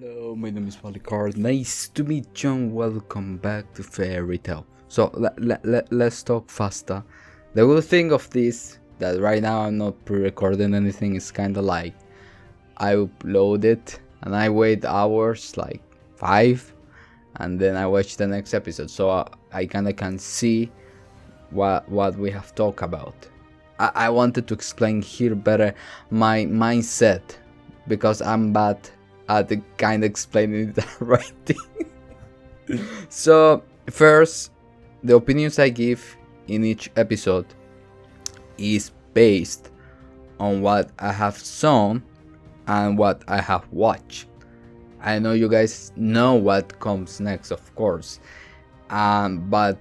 Hello, my name is MALIKCARD. Nice to meet you and welcome back to Fairy Tale. So let's talk faster. The good thing of this that right now I'm not pre-recording anything is kind of like I upload it and I wait hours, like 5, and then I watch the next episode, so I kind of can see what we have talked about. I wanted to explain here better my mindset because I'm bad at kind of explaining the right thing. So first, the opinions I give in each episode is based on what I have shown and what I have watched. I know you guys know what comes next, of course, but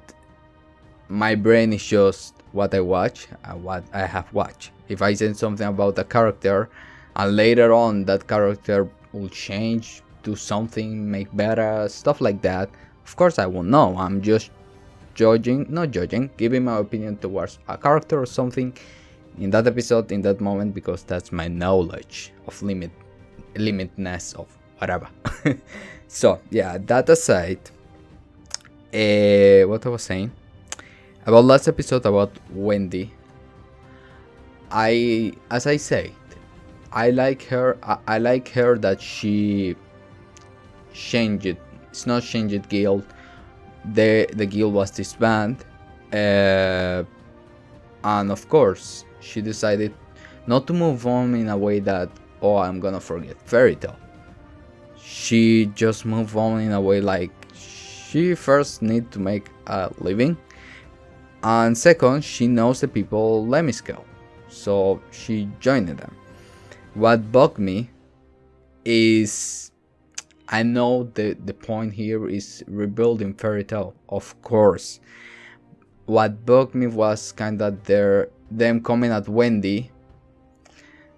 my brain is just what I watch and what I have watched. If I say something about a character and later on that character will change, do something, make better, stuff like that, of course I won't know. I'm just giving my opinion towards a character or something in that episode, in that moment, because that's my knowledge of limitness of whatever. So yeah, that aside, what I was saying about last episode about Wendy, as I said, I like her. I like her that she changed it. It's not changed guild. The guild was disbanded, and of course she decided not to move on in a way that, oh, I'm gonna forget Fairy Tale. She just moved on in a way like she first need to make a living, and second, she knows the people MALIKCARD, so she joined them. What bugged me is, I know the point here is rebuilding Fairy Tale, of course. What bugged me was kind of them coming at Wendy.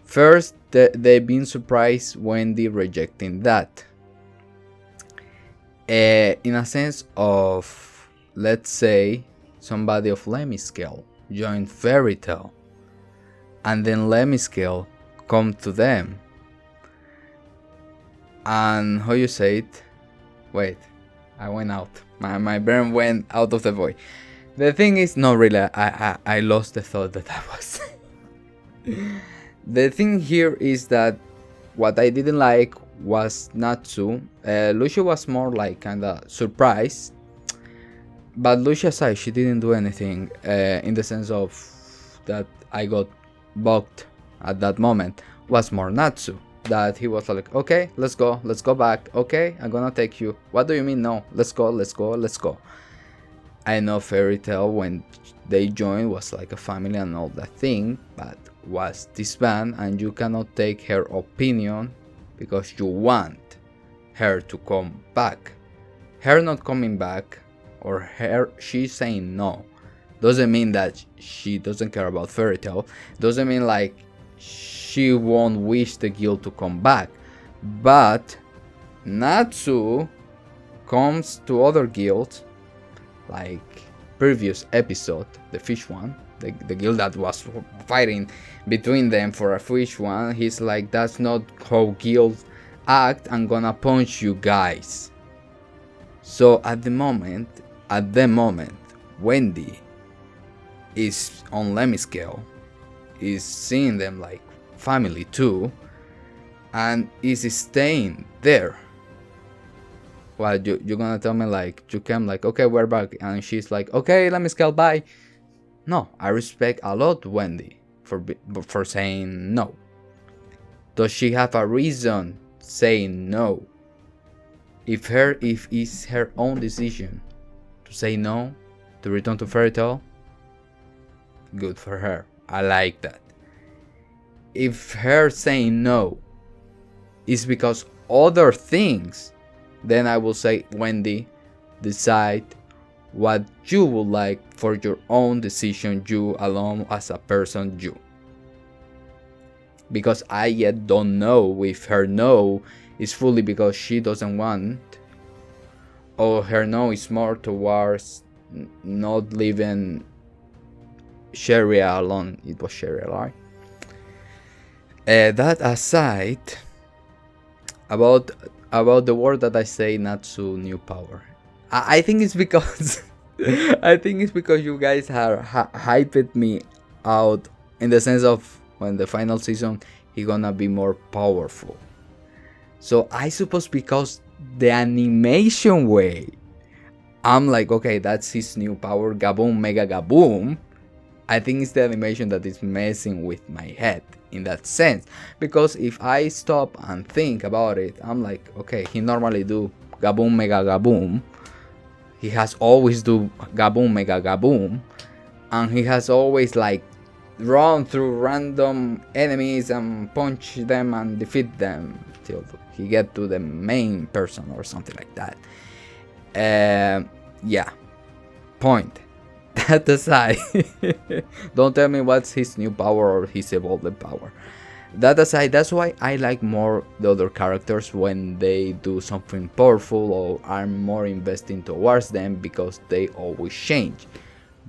First, they been surprised Wendy rejecting that. In a sense of, let's say, somebody of MALIKCARD joined Fairy Tale, and then MALIKCARD come to them, and how you say it? Wait, I went out. My brain went out of the void. The thing is, not really. I lost the thought that I was. The thing here is that what I didn't like was Natsu. Lucia was more like kinda surprised, but Lucia said she didn't do anything. In the sense of that I got bugged at that moment was more Natsu, that he was like, okay, let's go back, okay, I'm gonna take you. What do you mean no? Let's go. I know Fairy Tale when they joined was like a family and all that thing, but was disbanded, and you cannot take her opinion because you want her to come back. Her not coming back, or her she saying no, doesn't mean that she doesn't care about Fairy Tale, doesn't mean like she won't wish the guild to come back. But Natsu comes to other guilds, like previous episode, the fish one, the guild that was fighting between them for a fish one. He's like, that's not how guilds act, I'm gonna punch you guys. So at the moment Wendy is on MALIKCARD, is seeing them like family too, and is staying there. Well, you're gonna tell me like you came like, okay, we're back, and she's like, okay, MALIKCARD, bye. No, I respect a lot Wendy for saying no. Does she have a reason saying no? If it's her own decision to say no, to return to Fairy Tale, good for her. I like that. If her saying no is because other things, then I will say, Wendy, decide what you would like for your own decision, you alone as a person, you. Because I yet don't know if her no is fully because she doesn't want, or her no is more towards not leaving Sharia alone. It was Sharia, right? That aside, about about the word that I say Natsu new power. I think it's because I think it's because you guys have hyped me out in the sense of when the final season he gonna be more powerful. So I suppose because the animation way, I'm like, okay, that's his new power, Gaboom, Mega Gaboom. I think it's the animation that is messing with my head in that sense. Because if I stop and think about it, I'm like, okay, he normally do Gaboom, Mega Gaboom. He has always do Gaboom, Mega Gaboom. And he has always like run through random enemies and punch them and defeat them till he get to the main person or something like that. Yeah, point. That aside, don't tell me what's his new power or his evolved power. That aside, that's why I like more the other characters when they do something powerful or I'm more investing towards them because they always change.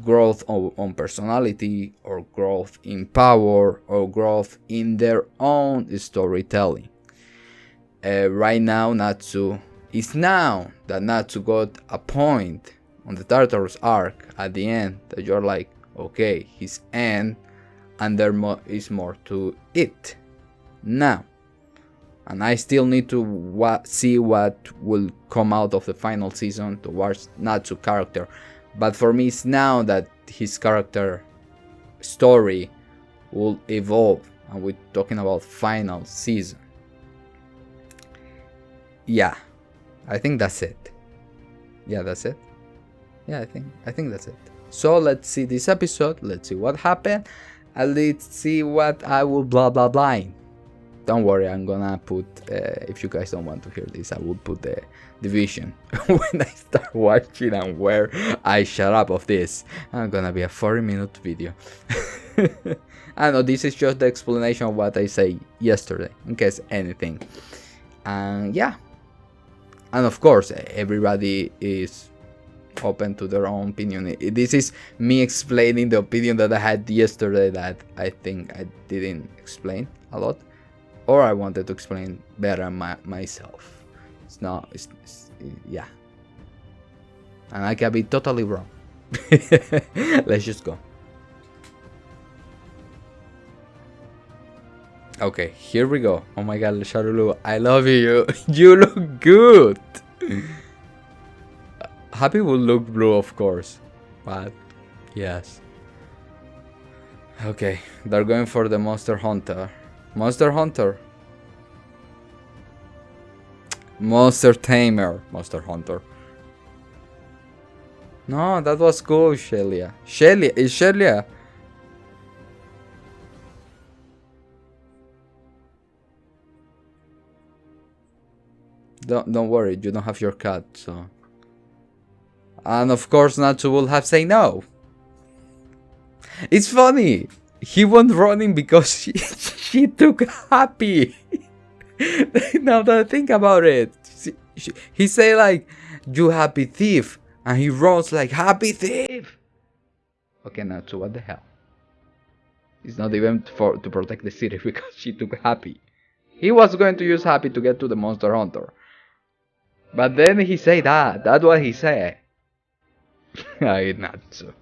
Growth on personality or growth in power or growth in their own storytelling. Right now, Natsu is now that Natsu got a point on the Tartarus arc at the end that you're like, okay, his end, and there is more to it now. And I still need to see what will come out of the final season towards Natsu character. But for me, it's now that his character story will evolve, and we're talking about final season. Yeah, I think that's it. Yeah, that's it. Yeah, I think that's it. So let's see this episode. Let's see what happened, and let's see what I will blah blah blah. Don't worry, I'm gonna put. If you guys don't want to hear this, I will put the division when I start watching and where I shut up of this. I'm gonna be a 40-minute video. I know this is just the explanation of what I say yesterday, in case anything. And yeah, and of course, everybody is open to their own opinion. This is me explaining the opinion that I had yesterday that I think I didn't explain a lot, or I wanted to explain better myself. It's not, yeah, and I can be totally wrong. Let's just go. Okay, here we go. Oh my god, Sharulu, I love you. You look good. Happy will look blue, of course, but yes. Okay, they're going for the Monster Hunter. Monster Hunter. Monster Tamer. Monster Hunter. No, that was cool, Shelia. Shelia, is Shelia? Don't worry, you don't have your cat, so. And of course, Natsu will have say no. It's funny. He went running because she took Happy. Now that I think about it, he say like, "You happy thief," and he runs like happy thief. Okay, Natsu, what the hell? It's not even to protect the city because she took Happy. He was going to use Happy to get to the Monster Hunter. But then he say that. That's what he said. I not so.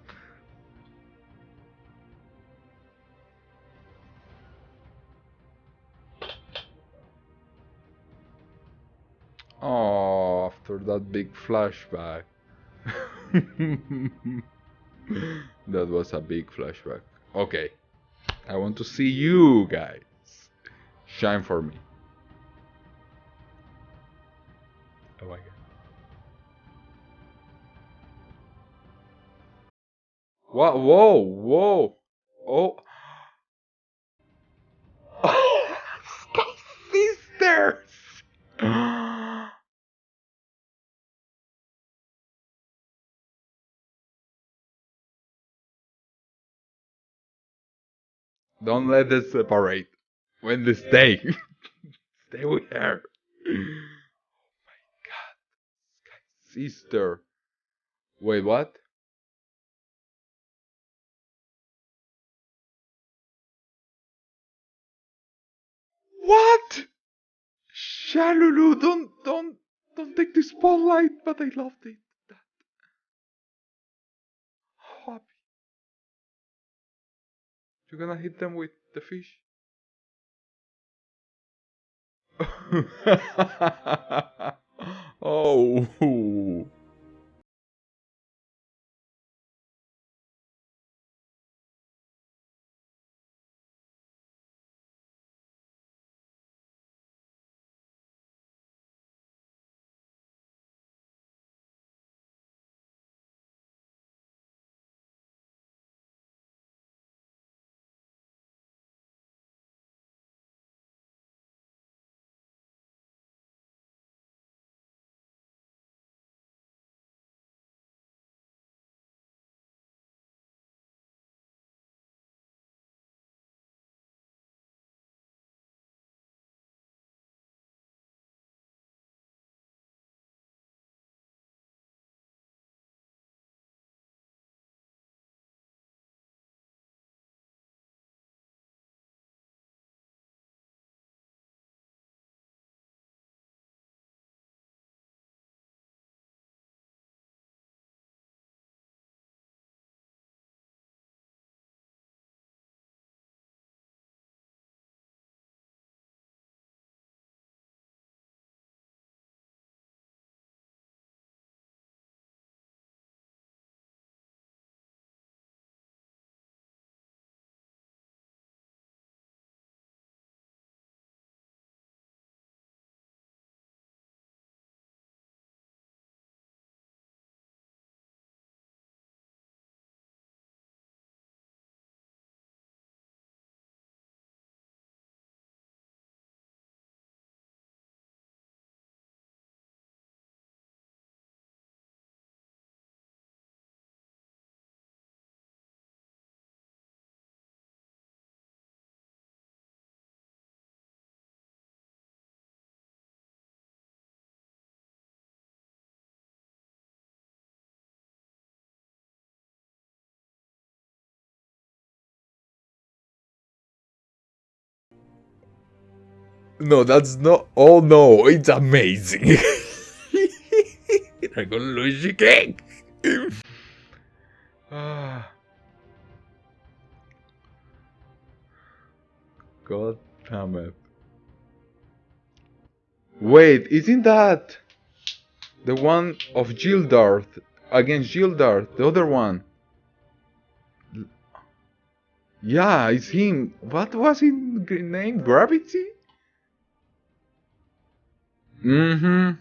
Oh, after that big flashback. That was a big flashback. Okay. I want to see you guys. Shine for me. Oh my god. What? Whoa, whoa. Oh. Sisters! Don't let us separate. When they stay. Stay with her. Oh my god. Sister. Wait, what? What? Shalulu, don't take the spotlight, but I loved it. How happy. You're gonna hit them with the fish? Oh. No, that's not. Oh no, it's amazing. Dragon Luigi cake. Ah, God damn it. Wait, isn't that the one of Gildart against Gildart? The other one. Yeah, it's him. What was his name? Gravity? Mm-hmm.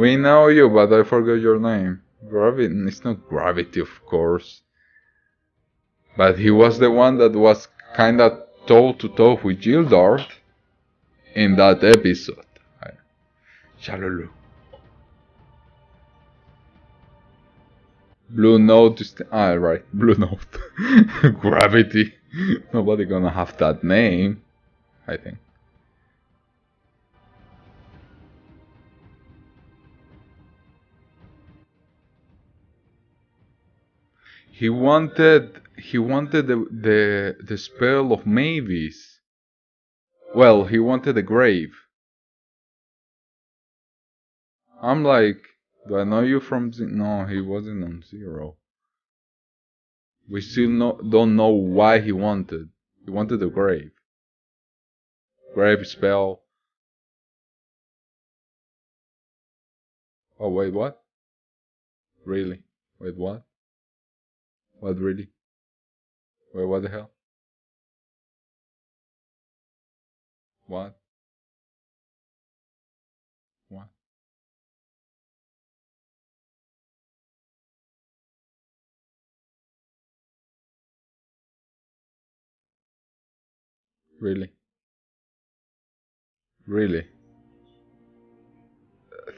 We know you, but I forgot your name. Gravity. It's not Gravity, of course. But he was the one that was kinda toe to toe with Gildart in that episode. Shalulu. Blue Note is right, Blue Note. Gravity. Nobody gonna have that name, I think. He wanted the spell of Mavis. Well, he wanted the grave. I'm like, do I know you from no, he wasn't on Zero. We still don't know why he wanted. He wanted the grave. Grave spell. Oh wait, what? Really? Wait, what? What really? Wait, what the hell? What? What? Really? Really?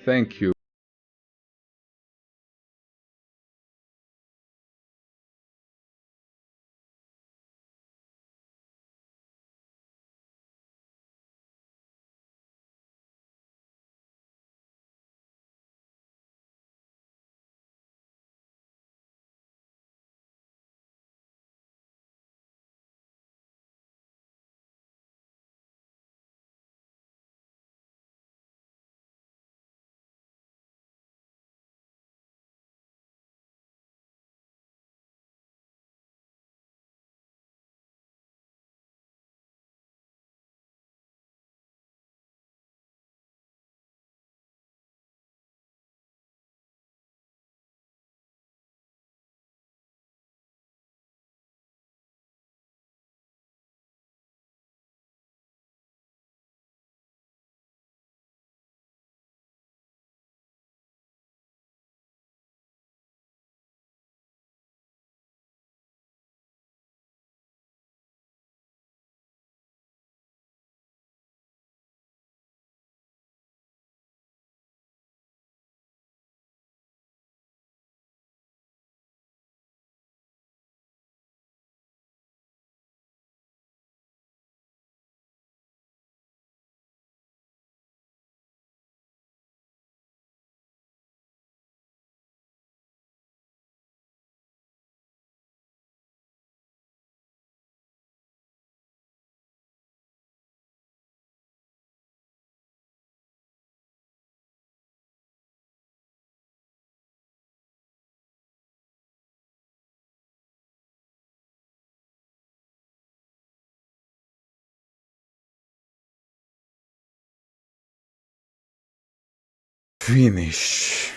Thank you. Finish.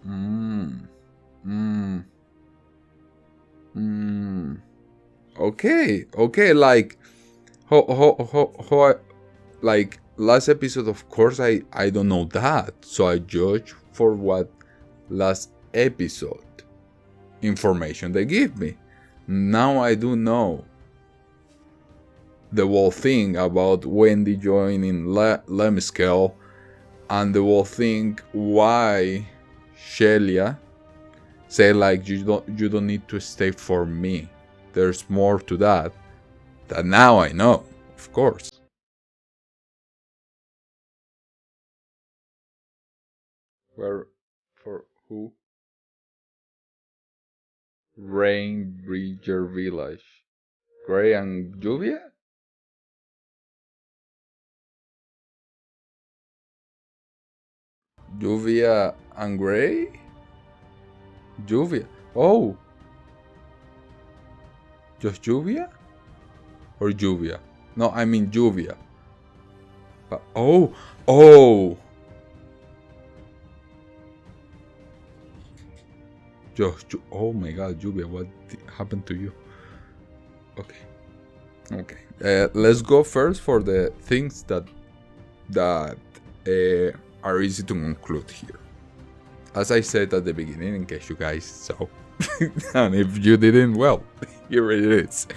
Mm. Mm. Mm. Okay, like like last episode, of course I don't know that, so I judge for what last episode information they give me. Now I do know the whole thing about Wendy joining Lemscale, and the whole thing why Shelia say like you don't need to stay for me. There's more to that now I know, of course. Where for who? Rain Bridger Village. Gray and Lluvia? Lluvia and Gray? Lluvia. Oh, just Lluvia? Or Lluvia? No, I mean Lluvia. Oh! Oh my god, Lluvia, what happened to you? Okay. Let's go first for the things that are easy to conclude here. As I said at the beginning, in case you guys saw, and if you didn't, well, here it is.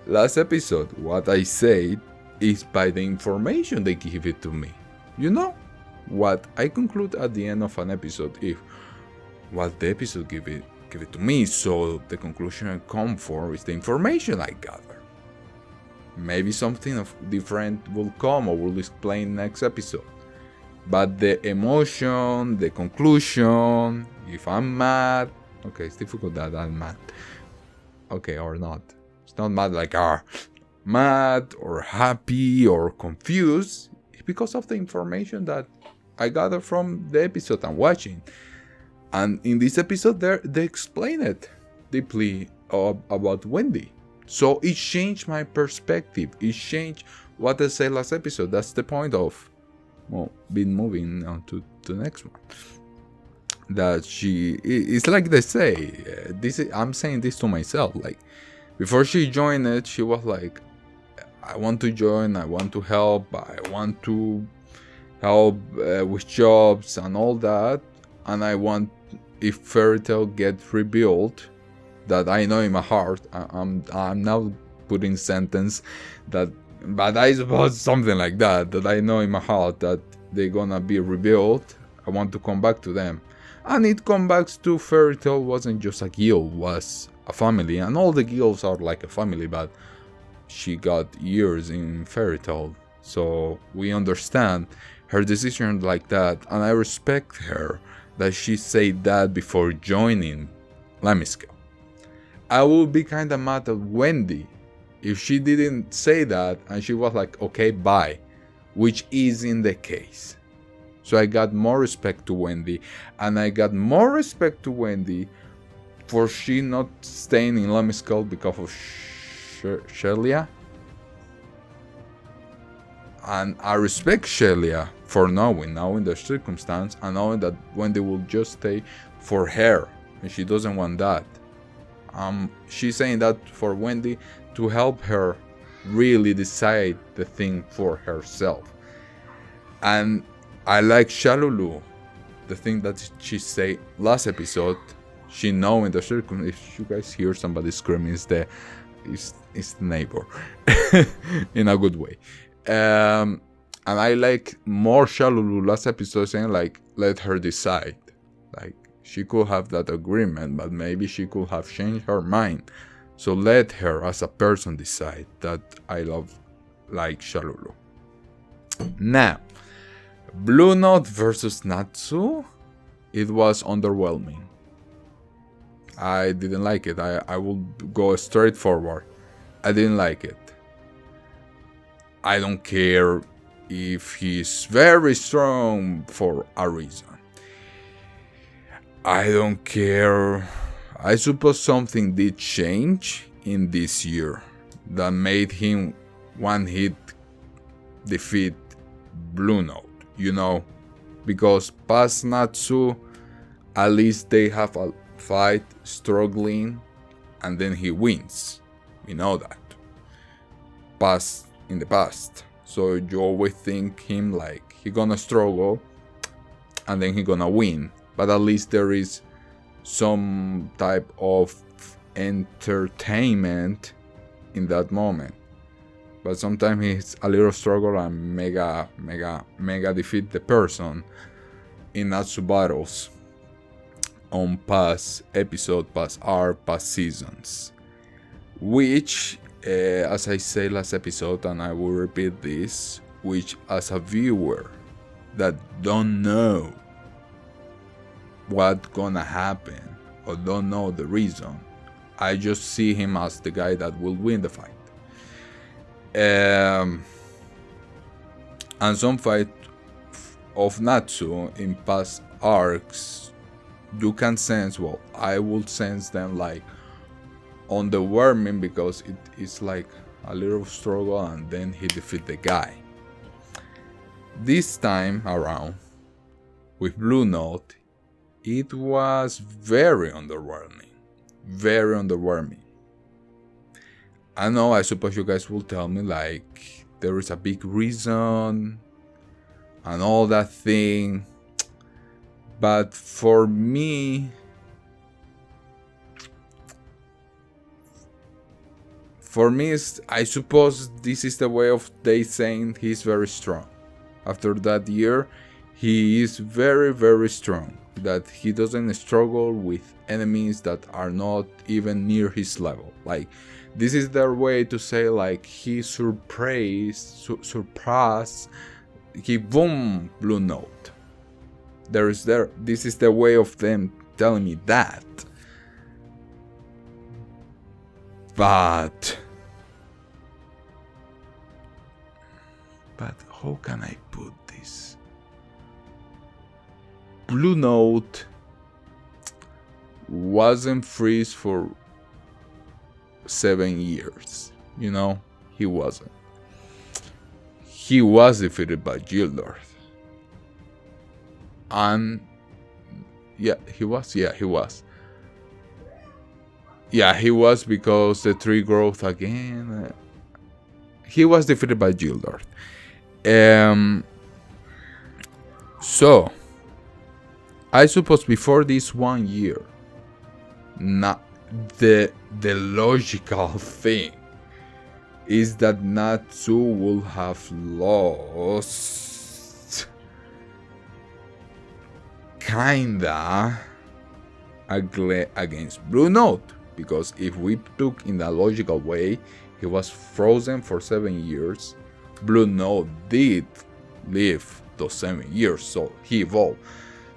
Last episode, what I said is by the information they give it to me. You know, what I conclude at the end of an episode, if what the episode give it to me, so the conclusion I come for is the information I gather. Maybe something of different will come or will explain next episode. But the emotion, the conclusion, if I'm mad, okay, it's difficult that I'm mad. Okay, or not. It's not mad like mad or happy or confused. It's because of the information that I gather from the episode I'm watching. And in this episode, they explain it deeply about Wendy. So it changed my perspective. It changed what I said last episode. That's the point of, well, been moving on to the next one. That it's like they say, I'm saying this to myself. Like, before she joined it, she was like, I want to join, I want to help, I want to help with jobs and all that. And I want, if Fairy Tail gets rebuilt, that I know in my heart, I'm now putting sentence that, but I suppose something like that I know in my heart that they're gonna be rebuilt. I want to come back to them. And it comes back to Fairy Tail wasn't just a guild, was a family, and all the guilds are like a family, but she got years in Fairy Tail, so we understand her decision like that, and I respect her that she said that before joining MALIKCARD. I would be kinda mad at Wendy if she didn't say that and she was like, okay, bye, which isn't the case. So I got more respect to Wendy, and I got more respect to Wendy for she not staying in MALIKCARD because of Shelia. And I respect Shelia for knowing the circumstance and knowing that Wendy will just stay for her, and she doesn't want that. She's saying that for Wendy to help her really decide the thing for herself. And I like Shalulu, the thing that she said last episode. She knowing the circumstance. If you guys hear somebody screaming, it's the neighbor, in a good way. And I like more Shalulu last episode saying like, let her decide. Like, she could have that agreement, but maybe she could have changed her mind. So let her as a person decide. That I love, like Shalulu. Now, Blue Note versus Natsu, it was underwhelming. I didn't like it. I will go straight forward. I didn't like it. I don't care if he's very strong for a reason. I don't care. I suppose something did change in this year that made him one hit defeat Blue Note. You know, because past Natsu, at least they have a fight struggling and then he wins. We know that. In the past. So you always think him like he gonna struggle and then he gonna win. But at least there is some type of entertainment in that moment. But sometimes it's a little struggle and mega defeat the person in Natsu battles on past episode, past arc, past seasons. Which, as I said last episode, and I will repeat this, which as a viewer that don't know what's gonna happen or don't know the reason, I just see him as the guy that will win the fight. And some fight of Natsu in past arcs, you can sense, well, I will sense them like underwhelming because it is like a little struggle and then he defeat the guy. This time around with Blue Note, it was very underwhelming. Very underwhelming. I know, I suppose you guys will tell me like there is a big reason and all that thing. But for me, I suppose this is the way of they saying he's very strong. After that year, he is very, very strong. That he doesn't struggle with enemies that are not even near his level. Like, this is their way to say like he surpassed, he boom Blue Note. This is the way of them telling me that. But how can I put this? Blue Note wasn't freeze for 7 years. You know, he wasn't. He was defeated by Gildor. And he was because the tree growth again. He was defeated by Gildor. So I suppose before this 1 year, the logical thing is that Natsu will have lost kinda against Blue Note, because if we took in a logical way, he was frozen for 7 years. Blue Note did live those 7 years, so he evolved.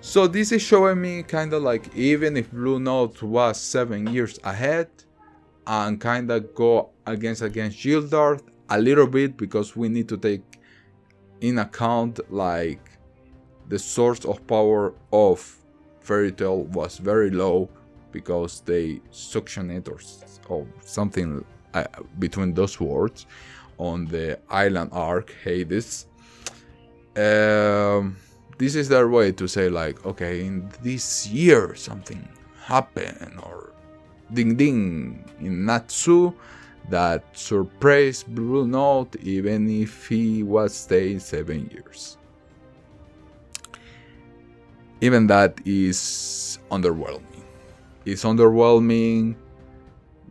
So this is showing me kinda like, even if Blue Note was 7 years ahead, and kinda go against Gildart a little bit, because we need to take in account like the source of power of Fairy Tail was very low, because they suction it or something between those words on the island arc Hades. This is their way to say like, okay, in this year something happened, or ding ding in Natsu that surprised Blue Note, even if he was staying 7 years. Even that is underwhelming. It's underwhelming.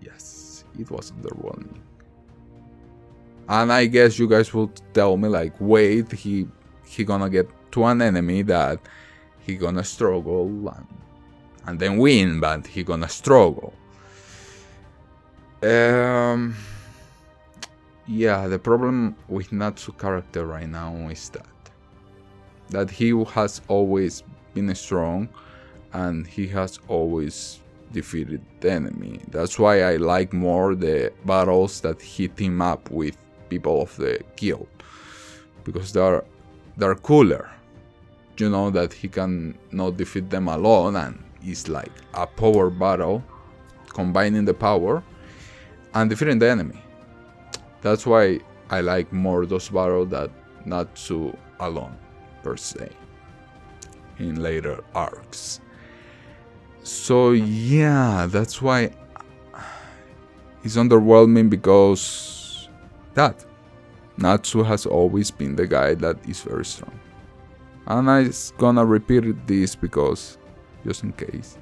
Yes, it was underwhelming. And I guess you guys will tell me like, wait, he gonna get to an enemy that he gonna struggle and then win, but he gonna struggle. Yeah, the problem with Natsu character right now is that he has always been strong, and he has always defeated the enemy. That's why I like more the battles that he team up with people of the guild, because they're cooler. You know that he can not defeat them alone, and it's like a power battle, combining the power and defeating the enemy. That's why I like more those battles that Natsu alone, per se, in later arcs. So yeah, that's why it's underwhelming, because that Natsu has always been the guy that is very strong. And I'm gonna repeat this because, just in case,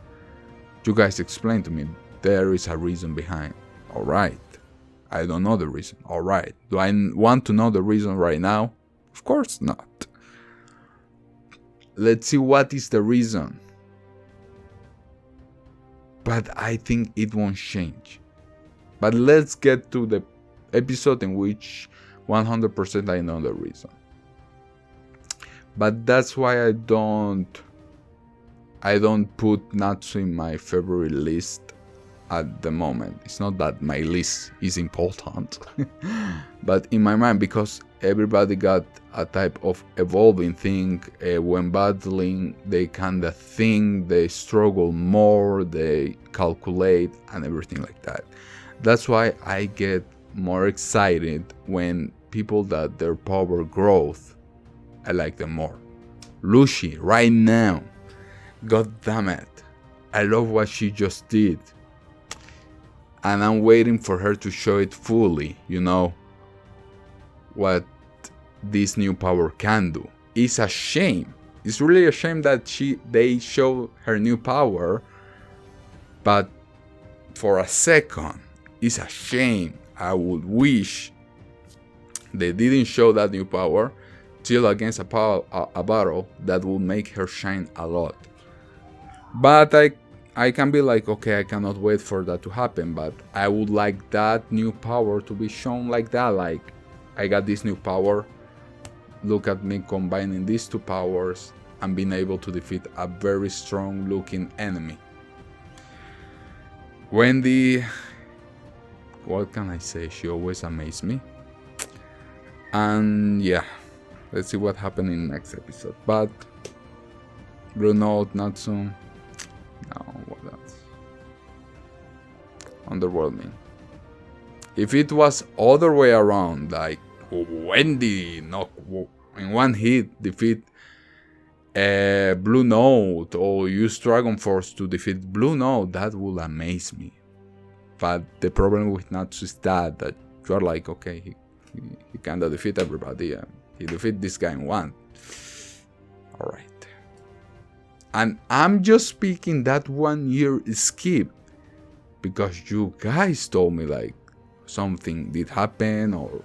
you guys explain to me there is a reason behind. Alright, I don't know the reason. Alright, do I want to know the reason right now? Of course not. Let's see what is the reason. But I think it won't change. But let's get to the episode in which 100% I know the reason. But that's why I don't put Natsu in my favorite list at the moment. It's not that my list is important, but in my mind, because everybody got a type of evolving thing. When battling, they kinda think, they struggle more, they calculate, and everything like that. That's why I get more excited when people that their power growth, I like them more. Lucy, right now, god damn it, I love what she just did. And I'm waiting for her to show it fully, you know, what this new power can do. It's a shame. It's really a shame that they show her new power, but for a second, it's a shame. I would wish they didn't show that new power till against a battle that will make her shine a lot. But I can be like, okay, I cannot wait for that to happen, but I would like that new power to be shown like that. Like, I got this new power, look at me combining these two powers and being able to defeat a very strong looking enemy. Wendy, what can I say? She always amazed me. And yeah, let's see what happened in the next episode. But Blue Note, Natsu, no, what else? Underwhelming. If it was other way around, like Wendy in one hit defeat Blue Note, or use Dragon Force to defeat Blue Note, that would amaze me. But the problem with Natsu is that you are like, okay, he kinda defeat everybody. He defeat this guy in one. Alright. And I'm just speaking that 1 year skip because you guys told me like something did happen, or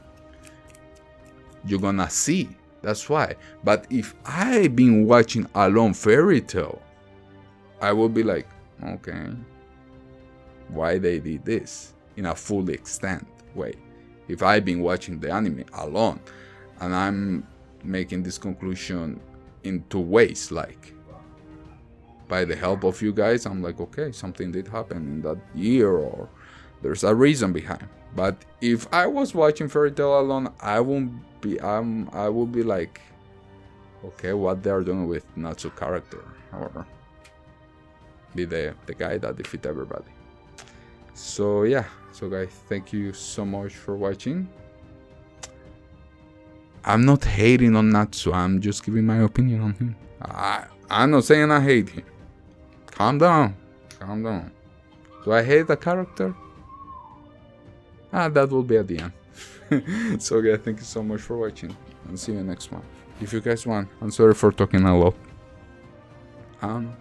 you're gonna see. That's why. But if I've been watching alone Fairy Tail I will be like, okay, why they did this in a full extent way. If I've been watching the anime alone and I'm making this conclusion in two ways, like by the help of you guys, I'm like, okay, something did happen in that year, or there's a reason behind. But if I was watching Fairy Tail alone, I would be like, okay, what they are doing with Natsu character, or be the guy that defeat everybody. So yeah, so guys, thank you so much for watching. I'm not hating on Natsu, I'm just giving my opinion on him. I'm not saying I hate him. Calm down. Do I hate the character? That will be at the end. So guys, thank you so much for watching, and see you next one. If you guys want, I'm sorry for talking a lot. I don't know.